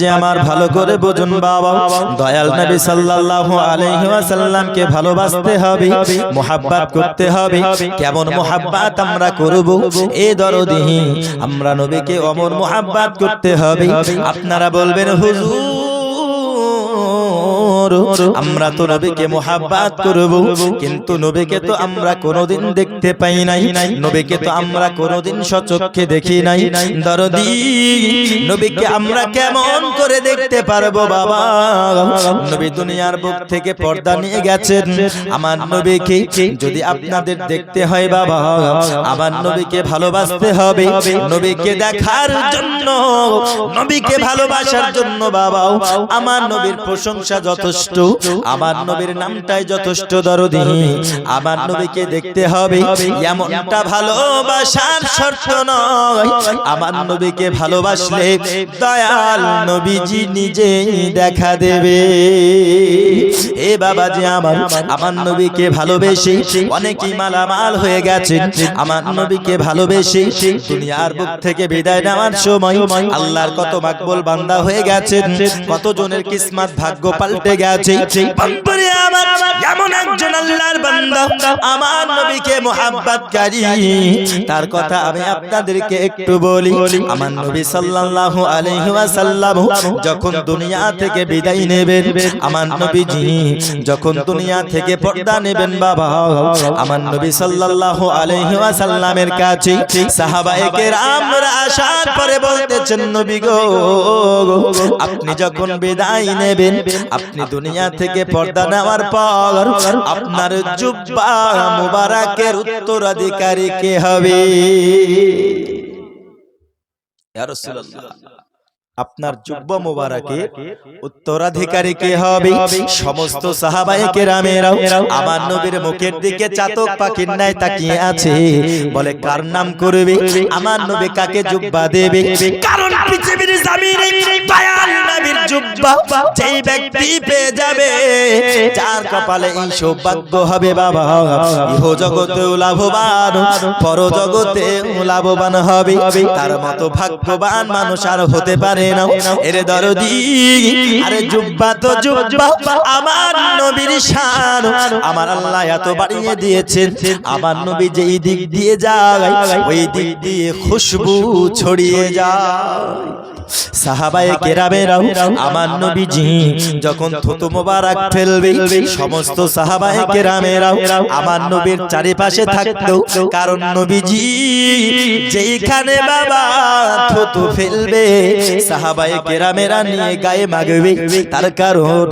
যে আমার ভালো করে বুঝুন বাবা, দয়াল নবী সাল্লাল্লাহু আলাইহি ওয়াসাল্লামকে ভালোবাসতে হবে, মুহাব্বত করতে হবে। কেমন মুহাব্বত আমরা করব? এ দরদি আমরা নবীকে অমর মুহাব্বত করতে হবে। আপনারা বলবেন হুজুর আমরা তো নবীকে মুহাব্বত করব, কিন্তু নবীকে তো আমরা কোনোদিন দেখতে পাই নাই, নবীকে তো আমরা কোনোদিন সচক্ষে দেখি নাই। দরদি নবীকে আমরা কেমন করে দেখতে পারবো বাবা? নবী দুনিয়ার বুক থেকে পর্দা নিয়ে গেছেন। আমার নবীকে যদি আপনাদের দেখতে হয় বাবা, আমার নবীকে ভালোবাসতে হবে। নবীকে দেখার জন্য, নবীকে ভালোবাসার জন্য বাবা আমার নবীর প্রশংসা যথেষ্ট, আমার নবীর নামটাই যথেষ্ট। দরদি আমার নবীকে দেখতে হবে, এমনটা ভালোবাসার শর্ত নয়। আমার নবীকে ভালোবাসলে দয়াল নবীজি নিজে দেখা দেবে। এ বাবা যে আমার নবীকে ভালোবেসে অনেকেই মালামাল হয়ে গেছে। আমার নবীকে ভালোবেসে দুনিয়ার বুক থেকে বিদায় নেওয়ার সময় আল্লাহর কত মাকবুল বান্দা হয়ে গেছেন, কত জনের কিসমত ভাগ্য পাল্টে গেছে। বাম্পারে আমার এমন একজন আল্লাহর বান্দা আমার নবীকে মুহাব্বতকারী, তার কথা আমি আপনাদেরকে একটু বলি। আমার নবী সাল্লাল্লাহু আলাইহি ওয়াসাল্লাম যখন দুনিয়া থেকে বিদায় নেবেন, আমার নবীজি যখন দুনিয়া থেকে পর্দা নেবেন বাবা, আমার নবী সাল্লাল্লাহু আলাইহি ওয়াসাল্লামের কাছে সাহাবায়ে কেরামরা আসার পরে বলতেছেন, নবী গো আপনি যখন বিদায় নেবেন, আপনি দুনিয়া থেকে পর্দা নেওয়ার পর আপনার জুব্বা মুবারকের উত্তরাধিকারী কে হবে? ইয়া রাসূলুল্লাহ, আপনার জুব্বা মুবারকের উত্তরাধিকারী কে হবে? সমস্ত সাহাবায়ে কেরামেরা আমার নবীর মুখের দিকে চাতক পাখির ন্যায় তাকিয়ে আছে। বলে কার নাম করবে? আমার নবী কাকে জুব্বা দেবে? কারণ পৃথিবীর জমিনে দয়াল নবীর জুব্বা যেই ব্যক্তি পেয়ে যাবে, যার কপালে এই সৌভাগ্য হবে বাবা, ইহ জগতেও লাভবান, পর জগতেও লাভবান হবে। তার মতো ভাগ্যবান মানুষ আর হতে পারে না। এরে দরদি আরে জুব্বা তো জুব্বা, আমার নবীর শান আমার আল্লাহ এত বাড়িয়ে দিয়েছেন। আমার নবী যেই দিক দিয়ে যায় ওই দিক দিয়ে খুশবু ছড়িয়ে যায়। সাহাবায়ে কেরামেরা আমার নবীজি যখন থুতু মোবারক ফেলবে, সমস্ত সাহাবায়ে কেরামেরা আমার নবীর চারিপাশে থাকতো। কারণ নবীজি যেইখানে বাবা থুতু ফেলবে সাহাবায়ে কেরামেরা নিয়ে গায়ে মাগবে। তার কারণ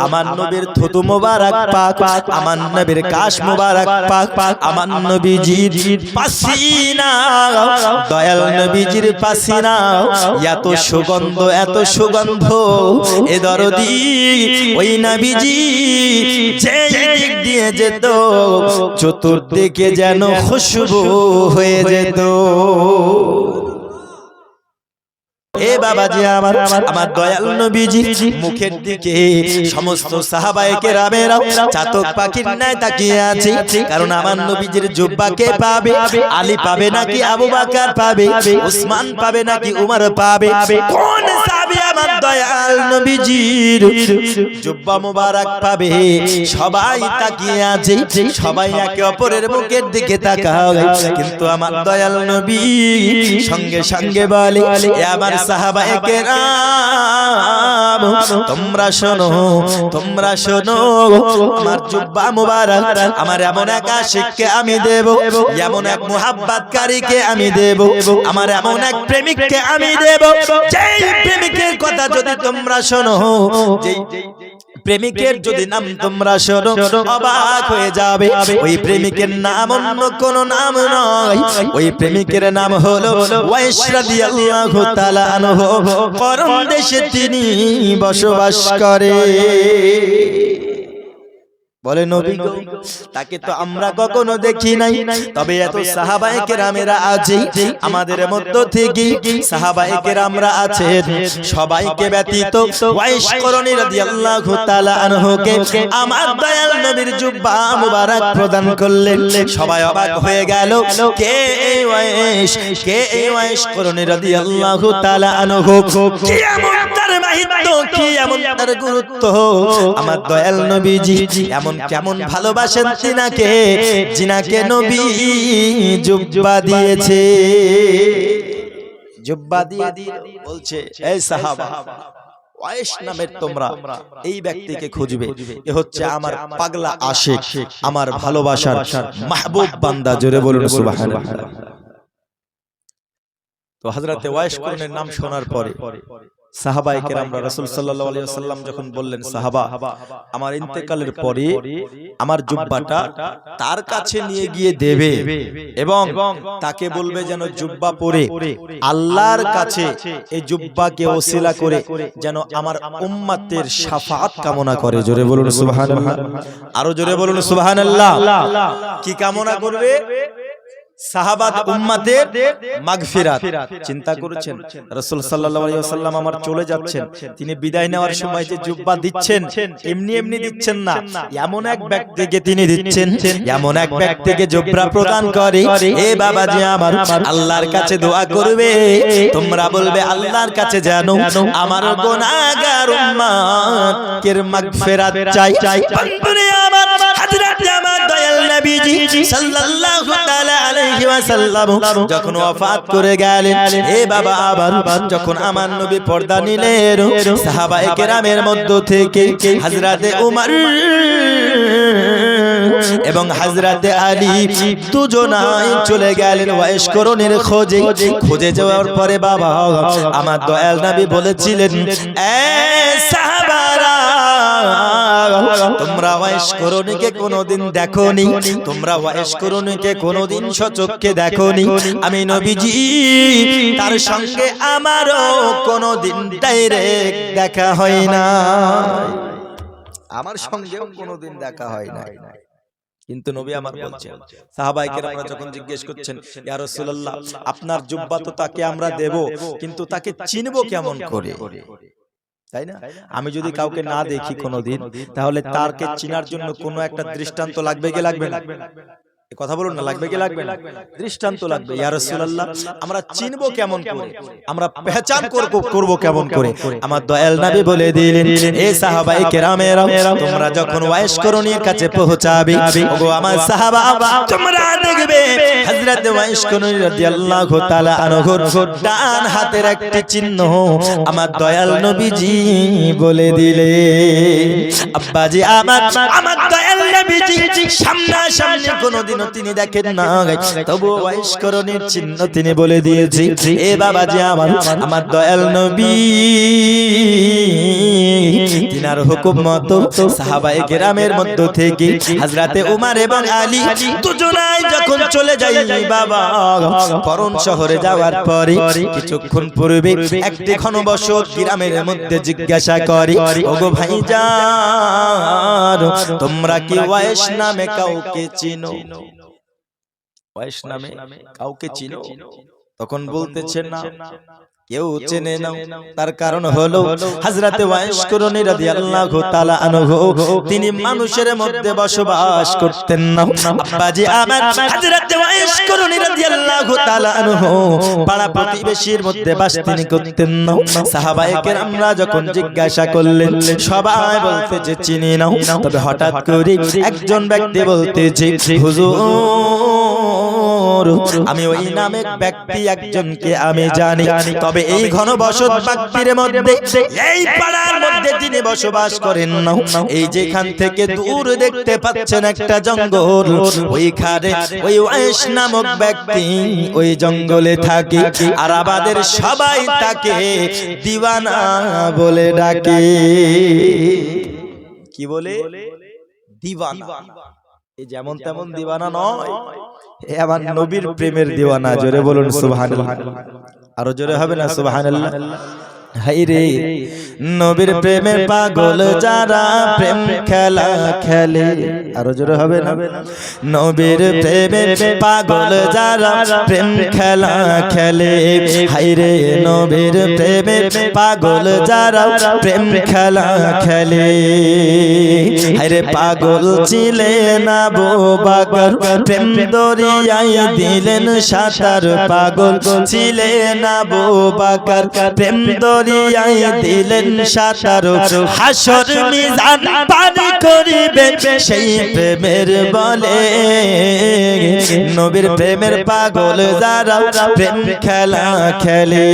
আমার নবীর থুতু মোবারক পাক, আমার নবীর কাশ মোবারক পাক, আমার নবীজির পাসিনা, দয়াল নবীজির পাসিনা এত সুগন্ধ, এত সুগন্ধ। এ দরদি ওই নবীজি যেই দিক দিয়ে যেত চতুর্দিকে যেন খুশবু হয়ে যেত। এ বাবাজি আমার দয়াল নবীজি মুখের দিকে সমস্ত সাহাবায়ে কেরামেরা চাতক পাখির ন্যায় তাকিয়ে আছে। কারণ আমার নবীজির জুব্বা কে পাবে? আলী পাবে নাকি আবু বকর পাবে? উসমান পাবে নাকি উমর পাবে? কোন সাহাবী আমার দয়াল নবীজির জুব্বা মুবারক পাবে? সবাই তাকিয়ে আছে, সবাই একে অপরের মুখের দিকে তাকায়। কিন্তু আমার দয়াল নবী সঙ্গে সঙ্গে বলে, এ আমার সাহাবায়ে কেরাম তোমরা শোনো, তোমরা শোনো, আমার জুব্বা মুবারক আমার এমন এক আশিককে আমি দেব, এমন এক মুহাব্বতকারীকে আমি দেব, আমার এমন এক প্রেমিককে আমি দেব, যেই প্রেমিকের কথা যদি তোমরা শোনো, যেই প্রেমিকের যদি নাম তোমরা শোনো অবাক হয়ে যাবে। ওই প্রেমিকের নাম অন্য কোন নাম নয়, ওই প্রেমিকের নাম হলো ওয়াইস রাদিয়াল্লাহু তাআলা আনহু। করম দেশে তিনি বসবাস করে। বলে নবী গো তাকে তো আমরা কখনো দেখি নাই, তবে এত সাহাবায়ে কেরামেরা আছে আমাদের মধ্য থেকে, সাহাবায়ে কেরামরা আছেন সবাইকে ব্যতীত ওয়াইস করনী রাদিয়াল্লাহু তাআলা আনহুকে আমার দয়াল নবীর জুব্বা মুবারক প্রদান করলেন। সবাই অবাক হয়ে গেল, কে এই ওয়াইস, কে এই ওয়াইস করনী রাদিয়াল্লাহু তাআলা আনহু? কি এমন তার মাহিত্য কি, এমন তার গুরুত্ব, আমার দয়াল নবীজি এমন কেমন ভালোবাসেন তিনাকে, যিনাকে নবী জুব্বা দিয়েছে। জুব্বা দিয়ে বলছে, এই সাহাবা, ওয়াইস নামের তোমরা এই ব্যক্তিকে খুঁজবে, এ হচ্ছে আমার পাগলা আশিক, আমার ভালোবাসার মাহবুব বান্দা। জোরে বলুন সুবহানাল্লাহ। তো হযরতে ওয়াইস করনের নাম শোনার পরে সাহাবায়ে কেরামরা রাসূল সাল্লাল্লাহু আলাইহি ওয়াসাল্লাম যখন বললেন, সাহাবা, আমার ইন্তেকালের পরে আমার জুব্বাটা তার কাছে নিয়ে গিয়ে দেবে এবং তাকে বলবে যেন জুব্বা পরে আল্লাহর কাছে এই জুব্বাকে ওসিলা করে যেন আমার উম্মতের শাফাআত কামনা করে। জোরে বলুন সুবহানাল্লাহ, আরো জোরে বলুন সুবহানাল্লাহ। কি কামনা করবে? সাহাবাত উম্মতের মাগফিরাত। চিন্তা করেছেন রাসূল সাল্লাল্লাহু আলাইহি ওয়াসাল্লাম আমার চলে যাচ্ছেন, তিনি বিদায় নেওয়ার সময় যে জুব্বা দিচ্ছেন এমনি এমনি দিচ্ছেন না, এমন এক ব্যক্তিকে তিনি দিচ্ছেন, এমন এক ব্যক্তিকে জুব্বা প্রদান করে, এ বাবাজি আমার আল্লাহর কাছে দোয়া করবে, তোমরা বলবে আল্লাহর কাছে জানো আমার গুনাহগার উম্মতের মাগফিরাত চাই। বন্ধুরে আমার, হযরত আমার দয়াল নবীজি সাল্লাল্লাহু তাআলা আলাইহি ওয়াসাল্লাম যখন ওয়াফাত করে গেলেন, এ বাবা আবার যখন আমার নবী পর্দা নিলেন, সাহাবায়ে কেরামের মধ্য থেকে হযরতে উমর এবং হযরতে আলী দুজনাই চলে গেলেন ওয়াইস করণের খোঁজে। খুঁজে যাওয়ার পরে বাবা আমার দয়াল নবী বলেছিলেন, এ সাহাবারা, তোমরা ওয়াইস করণীকে কোনোদিন দেখোনি, তোমরা ওয়াইস করণীকে কোনোদিন সচক্ষে দেখোনি, আমি নবীজি তার সঙ্গে আমারও কোনোদিন ডাইরেক্ট দেখা হয় না, আমার সঙ্গেও কোনোদিন দেখা হয় না। কিন্তু নবী আমার বলছেন, সাহাবায়ে কেরামরা যখন জিজ্ঞেস করছেন, ইয়া রাসূলুল্লাহ, আপনার জুব্বা তো তাকে আমরা দেব, কিন্তু তাকে চিনবো কেমন করে? তাই না? আমি যদি কাউকে না দেখি কোনোদিন, তাহলে তারকে চিনার জন্য কোনো একটা দৃষ্টান্ত লাগবে কি লাগবে না? কথা বলুন না, লাগবে কি লাগবে না? দৃষ্টান্ত লাগবে। ইয়া রাসূলুল্লাহ, আমরা চিনবো কেমন করে, আমরা পেহচান করব কেমন করে? আমার দয়াল নবী বলে দিলেন, এ সাহাবায়ে কেরামেরা, তোমরা যখন ওয়াইস করণীর কাছে পৌঁছাবে, ওগো আমার সাহাবা, তোমরা দেখবে হযরত ওয়াইস করণী রাদিয়াল্লাহু তাআলা আনহুর ডান হাতের একটি চিহ্ন আমার দয়াল নবীজি বলে দিলে। আব্বাজি আমার দয়াল নবীজি সামনাসামনি কোনোদিন তিনি দেখেন না, তবু ওয়াইস করণের চিহ্ন তিনি বলে দিয়েছি। এ বাবাজি আমার দয়াল নবী তিনার হুকুম মতো সাহাবায়ে কেরামের মধ্য থেকে হযরতে উমর এবং আলী দুজনাই যখন চলে যায় বাবা করণ শহরে যাওয়ার পরে কিছুক্ষণ পূর্বে একটি ঘনবসত গ্রামের মধ্যে জিজ্ঞাসা করে, ওগো ভাইজান, তোমরা কি ওয়াইস নামে কাউকে চিনো? ওয়াইস নামে কাউকে চিনো? তখন বলতেছেন না, কেউ চেনে না। তার কারণ হলো হযরতে ওয়াইস করণী রাদিয়াল্লাহু তাআলা আনহু তিনি মানুষের মধ্যে বসবাস করতেন না। আব্বাজি আমার হযরতে ওয়াইস করণী রাদিয়াল্লাহু তাআলা আনহু পাড়া প্রতিবেশীর মধ্যে বাস তিনি করতেন না। সাহাবায়ে কেরামরা যখন জিজ্ঞাসা করলেন, সবাই বলতে যে চিনি না। তবে হঠাৎ করে একজন ব্যক্তি বলতেছে, হুজুর, আমি ওই নামে ব্যক্তি একজনকে আমি জানি, তবে এই ঘনবসত বাক্তির মধ্যে, এই পাড়ার মধ্যে তিনি বসবাস করেন না। এই যেখান থেকে দূর দেখতে পাচ্ছেন একটা জঙ্গল, ওইখানে ওই ওয়াইস নামক ব্যক্তি ওই জঙ্গলে থাকে, আর আমাদের সবাই তাকে দিওয়ানা বলে ডাকে। কি বলে? দিওয়ানা। এই যেমন তেমন দিওয়ানা নয়, এ আমার নবীর প্রেমের দিওয়ানা। জোরে বলুন সুবহানাল্লাহ, আরো জোরে হবে না সুবহানাল্লাহ? হাইরে নবীর প্রেমে পাগল যারা প্রেম খেলা খেলে, আরো জোরে হবে না? নবীর প্রেমে পাগল যারা প্রেম খেলা খেলে, হাইরে নবীর প্রেমে পাগল যারা প্রেম খেলা খেলে, হাইরে পাগল ছিলেন আবু বকর প্রেম দরিয়ায় দিলেন সাঁতার, পাগল ছিলেন আবু বকর প্রেম দরিয়ায় দিলেন সাঁতার হাসর মিজান পানি করিবে সেই প্রেমের বলে নবীর প্রেমের পাগল যারা প্রেম খেলা খেলে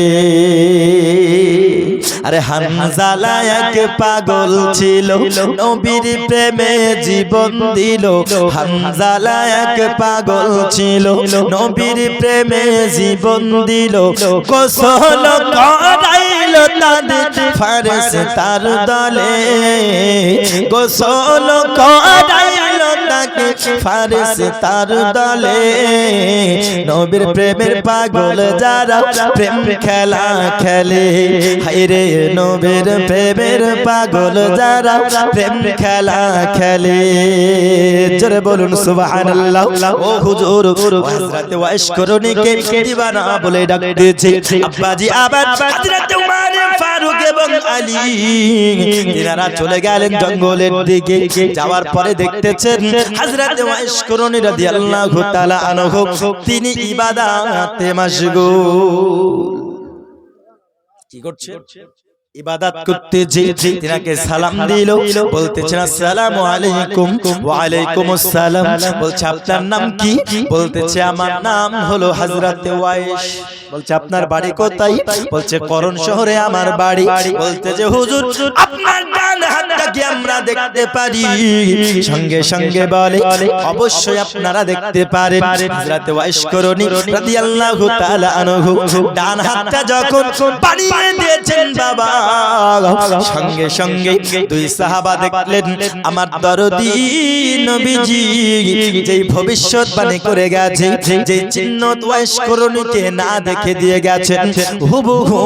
আরে হানজালা এক পাগল ছিল নবীর প্রেমে জীবন দিল হানজালা এক পাগল ছিল নবীর প্রেমে জীবন দিল গোসল করাইল তাদের ফেরেশতার দলে গোসল করাইল তাকে ফেরেশতার দলে নবীর প্রেমের পাগল যারা প্রেম খেলা খেলে হায়রে নবীর প্রেমের পাগল যারা প্রেম খেলা খেলে জোরে বলুন সুবহানাল্লাহ ও হুজুর হযরত ওয়াইস করণীকে দিওয়ানা বলে ডাকতেছে আব্বাজি আবার হযরত উমর ফারুক এবং আলী তিনারা চলে গেলেন জঙ্গলের দিকে যাওয়ার পরে দেখতেছেন হযরত ওয়াইস করণী রাদিয়াল্লাহু তাআলা আনহু তিনি ইবাদতে মাশগুল কি করছেন ইবাদত করতে যে তিনাকে সালাম দিল বলতেছেন আসসালামু আলাইকুম ওয়া আলাইকুমুস সালাম বলছে আপনার নাম কি বলতেছে আমার নাম হলো হযরত ওয়াইস বলছে আপনার বাড়ি কোথায় বলছে করণ শহরে আমার বাড়ি বলতে যে হুজুর আপনার ডান হাতটা কি আমরা দেখতে পারি সঙ্গে সঙ্গে বলে অবশ্যই আপনারা দেখতে পারেন হযরত ওয়াইস করণী রাদিয়াল্লাহু তাআলা আনহু ডান হাতটা যখন বাড়িয়ে দিয়েছেন বাবা সঙ্গে সঙ্গে দুই সাহাবা দেখলেন আমার দরদি নবীজি যেই ভবিষ্যৎবাণী করে গেছে যে চিহ্ন ওয়াইস করণীকে না দেখে দিয়ে গেছেন হুবহু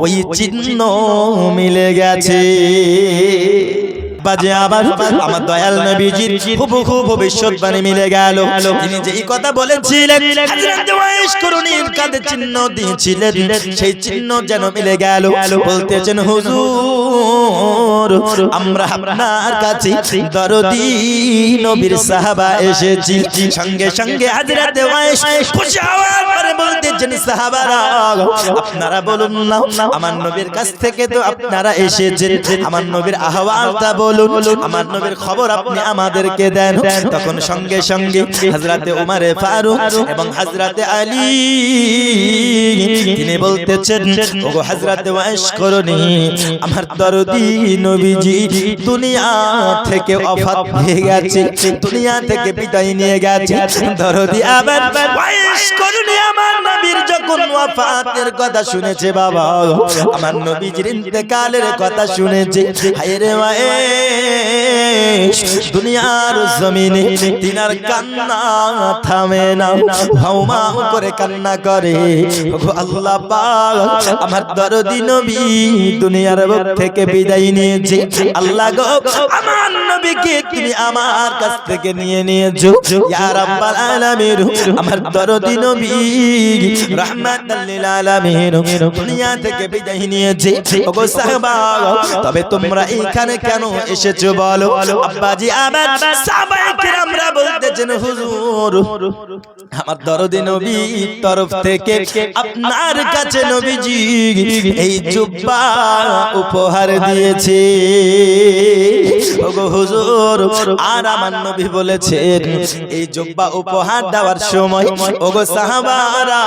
ওই চিহ্ন মিলে গেছে বাজে আবার আমার দয়াল নবীজির হুবহু ভবিষ্যৎবাণী মিলে গেল তিনি যেই কথা বলেছিলেন হযরত ওয়াইস করণীর কাঁধে চিহ্ন দিয়েছিলেন সেই চিহ্ন যেন মিলে গেল বলতেছেন হুজুর আমরা আপনার কাছে দরদি নবীর সাহাবা এসেছি সঙ্গে সঙ্গে হযরত ওয়াইস খুশি হওয়ার পরে বলতেছেন সাহাবারা আপনারা বলুন না আমার নবীর কাছ থেকে তো আপনারা এসেছেন আমার নবীর আহ্বানটা বলুন আমার নবীর খবর আপনি আমাদেরকে দেন তখন সঙ্গে সঙ্গে হযরতে উমর ফারুক এবং হযরতে আলী তিনি বলতেছেন ওগো হযরতে ওয়াইস করণী আমার দরদি নবীজি দুনিয়া থেকে ওফাত হয়ে গেছে দুনিয়া থেকে বিদায় নিয়ে গেছে দরদি আবার ওয়াইস করণী আমার নবীর যখন ওয়াফাতের কথা শুনেছে বাবা আমার নবীজির ইন্তেকালের কথা শুনেছে হায়রে ওয়াইস দুনিয়ার জমিনে তিনার কান্না থামে না হাওমা করে কান্না করে ওগো আল্লাহ পাক আমার দরদি নবী দুনিয়ার বুক থেকে বিদায় নিয়েছে আল্লাহ গো আমার নবীকে তুমি আমার কাছ থেকে নিয়ে নিয়েছো ইয়া রাব্বাল আলামিন আমার দরদি নবী রাহমাতাল লিল আলামিন দুনিয়া থেকে বিদায় নিয়েছে ওগো সাহাবা তবে তোমরা এখানে কেন এসেছো বলো আব্বাজি আবার সাহাবায়ে কিরামরা বলতেছেন হুজুর আমার দরদি নবীর তরফ থেকে আপনার কাছে নবীজি এই জুব্বা উপহার দিয়েছে ওগো হুজুর আর আমার নবী বলেছেন এই জুব্বা উপহার দেওয়ার সময় ওগো সাহাবারা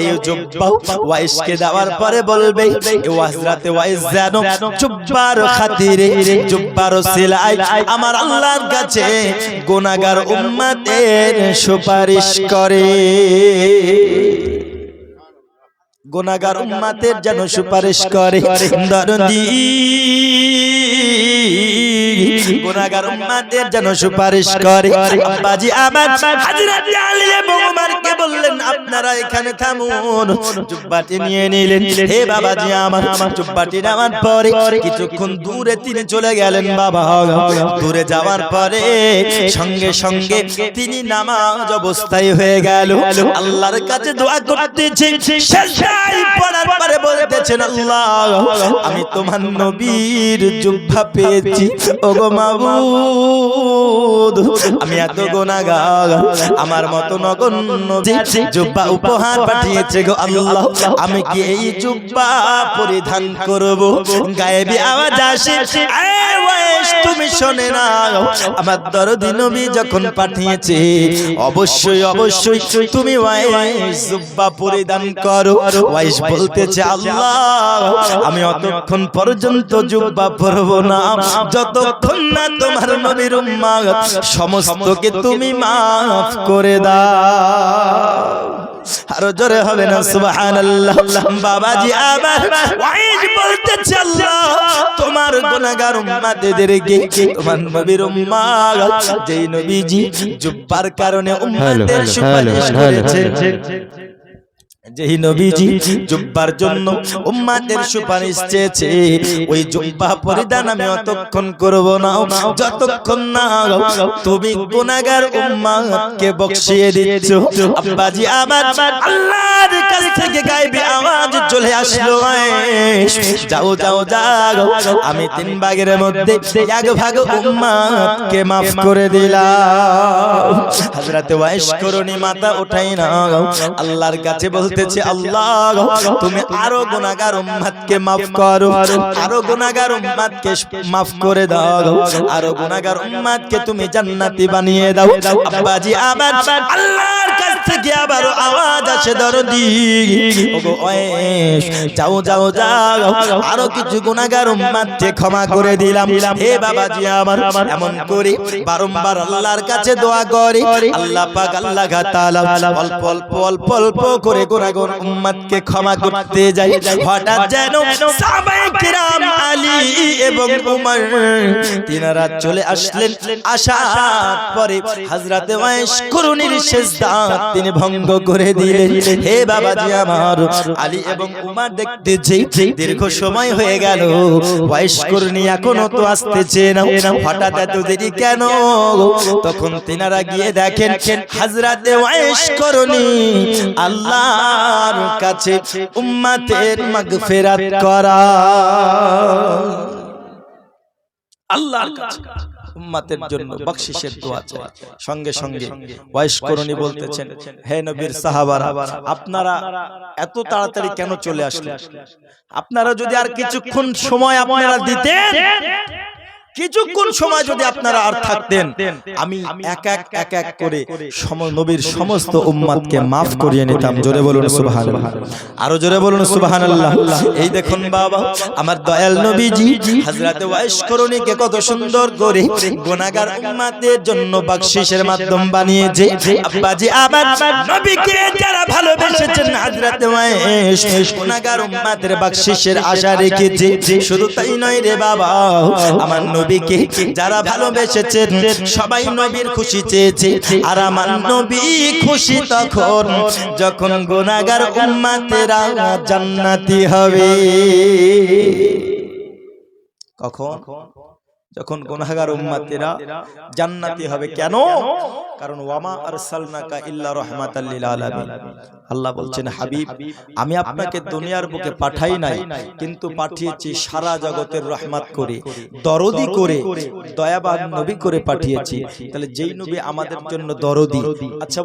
এই জুব্বা ওয়াইসকে দেওয়ার পরে বলবে হযরত ওয়াইস যেন জুব্বার খাতিরে জুব্বার সিলাই আমার আল্লাহর কাছে গুনাহগার উম্মতের সুপারিশ করে গুনাহগার উম্মতের যেন সুপারিশ করে দরদি গুনাহগার উম্মতের যেন সুপারিশ করে আব্বাজি আমার হযরত আলী এবং উমরকে বললেন আপনারা এখানে থামুন জুব্বাটি নিয়ে নিলেন হে বাবাজি আমার জুব্বাটি নেওয়ার পরে কিছুক্ষণ দূরে তিনি চলে গেলেন বাবা দূরে যাওয়ার পরে সঙ্গে সঙ্গে তিনি নামাজ অবস্থায় হয়ে গেল আল্লাহর কাছে দোয়া করতেছেন সেজদায় পড়ার পরে বলতেছেন আল্লাহ আমি তোমার নবীর জুব্বা পেয়েছি ওগো মাবুদ আমি এত গুনাহগার আমার মত নগণ্য কাছে জুব্বা উপহার পাঠিয়েছে গো আল্লাহ, আমি কি এই জুব্বা পরিধান করব? গায়েবী আওয়াজ আসে, তুমি শোনে না, আমার দরদি নবী যখন পাঠিয়েছে অবশ্যই অবশ্যই তুমি ওয়াইস জুব্বা পরিধান করো। ওয়াইস বলতেছে, আল্লাহ আমি অতক্ষণ পর্যন্ত জুব্বা পরব না যতক্ষণ না তোমার নবীর উম্মত সমস্তকে তুমি মাফ করে দাও। আরো জোরে হবে না সুবহানাল্লাহ। বাবাজি আবার ওয়াইজ বলতেছে, আল্লাহ তোমার গুনাহগার উম্মতদেরকে তোমার নবীর উম্মত যেই নবীজি জুব্বার কারণে উম্মতের সুপারিশ করেছে, যেই নবীজি জুব্বার জন্য উম্মতের সুপারিশ চেয়েছে, ওই জুব্বা পরিধান আমি অতক্ষণ করব না যতক্ষণ না তুমি গুনাহগার উম্মতকে বখশিয়ে দিচ্ছ। আব্বাজি আবার আল্লাহর কাছ থেকে গায়েবী আওয়াজ চলে আসলো, যাও যাও যাও, আমি 3 ভাগের মধ্যে 1 ভাগ উম্মতকে maaf করে দিলাম। হযরত ওয়াইস করুনি মাথা উঠাই না আল্লাহর কাছে বলতেছে, আল্লাহ তুমি আরো গুনাহগার উম্মতকে maaf করো, আরো গুনাহগার উম্মতকে maaf করে দাও, আরো গুনাহগার উম্মতকে তুমি জান্নাতি বানিয়ে দাও। আব্বাজি আবার আল্লাহর কাছ থেকে আবার আওয়াজ আসে, দরদি ওগো ওয়াইস যাও যাও যাও, আরো কিছু গুনাহগার উম্মতকে ক্ষমা করে দিলাম। হে বাবাজি আমার, এমন করে বারংবার আল্লাহর কাছে দোয়া করে আল্লাহ পাক আল্লাহ তাআলা অল্প অল্প অল্প অল্প করে গুনাহগার উম্মতকে ক্ষমা করতে যায়। হঠাৎ যেন সাহাবায়ে কেরাম আলী এবং উমর তিনারা চলে আসলেন। আসার পরে হযরত ওয়াইস করুনির সিজদা তিনি ভঙ্গ করে দিলেন। হে বাবাজি আমার, আলী এবং উমর দেখতেছে দীর্ঘ সময় হয়ে গেল, ওয়াইস করুনি এখনো তো আসতেছে না, হঠাৎ এত দেরি কেন? তখন তিনারা গিয়ে দেখেন হযরত ওয়াইস করুনি আল্লাহর কাছে উম্মতের মাগফিরাত করা, আল্লাহর কাছে উম্মতের জন্য বখশিশের দোয়া চায়। সঙ্গে সঙ্গে ওয়াইস করুনি বলতেছেন, হে নবীর সাহাবারা, আপনারা এত তাড়াতাড়ি কেন চলে আসলেন? আপনারা যদি আর কিছুক্ষণ সময় আপনারা দিতেন, কিছুক্ষণ সময় যদি আপনারা আর থাকতেন, আমি এক এক করে নবীর সমস্ত উম্মতকে maaf করিয়ে নিতাম। জোরে বলুন সুবহানাল্লাহ, আরো জোরে বলুন সুবহানাল্লাহ। এই দেখুন বাবা, আমার দয়াল নবীজি হযরত ওয়াইস করুনিকে কত সুন্দর করে গুনাহগার উম্মতের জন্য বখশিশের মাধ্যম বানিয়েছে। আব্বাজি আবার নবীকে যারা ভালোবেসেছেন হযরত ওয়াইস গুনাহগার উম্মতের বখশিশের আশা রেখেছে। শুধু তাই নয় রে বাবা, আমার নবীকে যারা ভালোবেসেছেন সবাই নবীর খুশি চেয়েছে। আর আমার নবী খুশি তখন যখন গুনাহগার উম্মতেরা জান্নাতি হবে। কখন? যখন গুনাহগার উম্মতেরা জান্নাতি হবে। কেন? কারণ ওয়ামা আরসালনাকা ইল্লা রাহমাতাল লিল আলামিন। আল্লাহ বলছেন, হাবিব আমি আপনাকে দুনিয়ার বুকে পাঠাই নাই, কিন্তু পাঠিয়েছি সারা জগতের রহমত করে, দরদি করে, দয়াবান নবী করে পাঠিয়েছি। তাহলে যেই নবী আমাদের জন্য দরদি, আচ্ছা